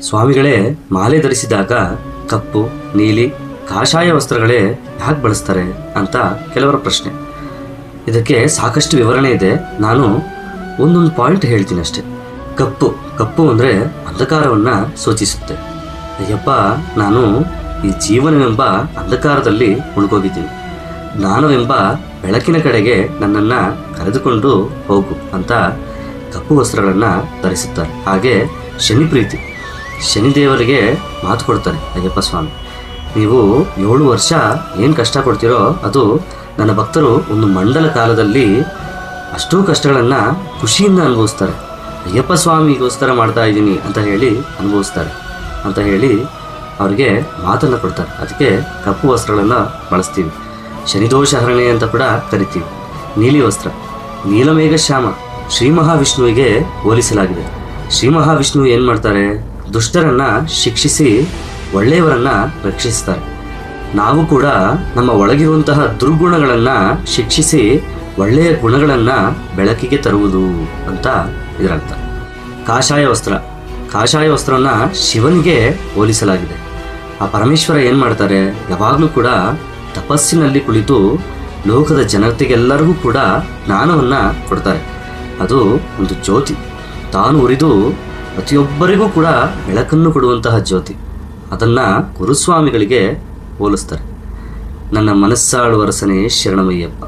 ಸ್ವಾಮಿಗಳೇ ಮಾಲೆ ಧರಿಸಿದಾಗ ಕಪ್ಪು, ನೀಲಿ, ಕಾಷಾಯ ವಸ್ತ್ರಗಳೇ ಯಾಕೆ ಬಳಸ್ತಾರೆ ಅಂತ ಕೆಲವರ ಪ್ರಶ್ನೆ. ಇದಕ್ಕೆ ಸಾಕಷ್ಟು ವಿವರಣೆ ಇದೆ. ನಾನು ಒಂದೊಂದು ಪಾಯಿಂಟ್ ಹೇಳ್ತೀನಿ ಅಷ್ಟೆ. ಕಪ್ಪು ಅಂದರೆ ಅಂಧಕಾರವನ್ನು ಸೂಚಿಸುತ್ತೆ. ಅಯ್ಯಪ್ಪ, ನಾನು ಈ ಜೀವನವೆಂಬ ಅಂಧಕಾರದಲ್ಲಿ ಮುಳುಗೋಗಿದ್ದೀನಿ, ಜ್ಞಾನವೆಂಬ ಬೆಳಕಿನ ಕಡೆಗೆ ನನ್ನನ್ನು ಕರೆದುಕೊಂಡು ಹೋಗು ಅಂತ ಕಪ್ಪು ವಸ್ತ್ರಗಳನ್ನು ಧರಿಸುತ್ತಾರೆ. ಹಾಗೆ ಶನಿ ಪ್ರೀತಿ, ಶನಿದೇವರಿಗೆ ಮಾತು ಕೊಡ್ತಾರೆ ಅಯ್ಯಪ್ಪ ಸ್ವಾಮಿ, ನೀವು 7 ವರ್ಷ ಏನು ಕಷ್ಟ ಕೊಡ್ತೀರೋ ಅದು ನನ್ನ ಭಕ್ತರು ಒಂದು ಮಂಡಲ ಕಾಲದಲ್ಲಿ ಅಷ್ಟೂ ಕಷ್ಟಗಳನ್ನು ಖುಷಿಯಿಂದ ಅನುಭವಿಸ್ತಾರೆ. ಅಯ್ಯಪ್ಪ ಸ್ವಾಮಿಗೋಸ್ಕರ ಮಾಡ್ತಾ ಇದ್ದೀನಿ ಅಂತ ಹೇಳಿ ಅನುಭವಿಸ್ತಾರೆ ಅಂತ ಹೇಳಿ ಅವ್ರಿಗೆ ಮಾತನ್ನು ಕೊಡ್ತಾರೆ. ಅದಕ್ಕೆ ಕಪ್ಪು ವಸ್ತ್ರಗಳನ್ನು ಬಳಸ್ತೀವಿ. ಶನಿದೋಷ ಹರಣೆ ಅಂತ ಕೂಡ ಕರಿತೀವಿ. ನೀಲಿ ವಸ್ತ್ರ, ನೀಲಮೇಘ ಶ್ಯಾಮ, ಶ್ರೀ ಮಹಾವಿಷ್ಣುವಿಗೆ ಹೋಲಿಸಲಾಗಿದೆ. ಶ್ರೀ ಮಹಾವಿಷ್ಣು ಏನು ಮಾಡ್ತಾರೆ? ದುಷ್ಟರನ್ನು ಶಿಕ್ಷಿಸಿ ಒಳ್ಳೆಯವರನ್ನು ರಕ್ಷಿಸ್ತಾರೆ. ನಾವು ಕೂಡ ನಮ್ಮ ಒಳಗಿರುವಂತಹ ದುರ್ಗುಣಗಳನ್ನು ಶಿಕ್ಷಿಸಿ ಒಳ್ಳೆಯ ಗುಣಗಳನ್ನು ಬೆಳಕಿಗೆ ತರುವುದು ಅಂತ ಇದರರ್ಥ. ಕಾಷಾಯ ವಸ್ತ್ರವನ್ನು ಶಿವನಿಗೆ ಹೋಲಿಸಲಾಗಿದೆ. ಆ ಪರಮೇಶ್ವರ ಏನು ಮಾಡ್ತಾರೆ? ಯಾವಾಗಲೂ ಕೂಡ ತಪಸ್ಸಿನಲ್ಲಿ ಕುಳಿತು ಲೋಕದ ಜನತೆಗೆಲ್ಲರಿಗೂ ಕೂಡ ಜ್ಞಾನವನ್ನು ಕೊಡ್ತಾರೆ. ಅದು ಒಂದು ಜ್ಯೋತಿ, ತಾನು ಉರಿದು ಪ್ರತಿಯೊಬ್ಬರಿಗೂ ಕೂಡ ಬೆಳಕನ್ನು ಕೊಡುವಂತಹ ಜ್ಯೋತಿ. ಅದನ್ನು ಗುರುಸ್ವಾಮಿಗಳಿಗೆ ಹೋಲಿಸ್ತಾರೆ. ನನ್ನ ಮನಸ್ಸಾಳುವ ರಸನೇ ಶರಣಮಯ್ಯಪ್ಪ.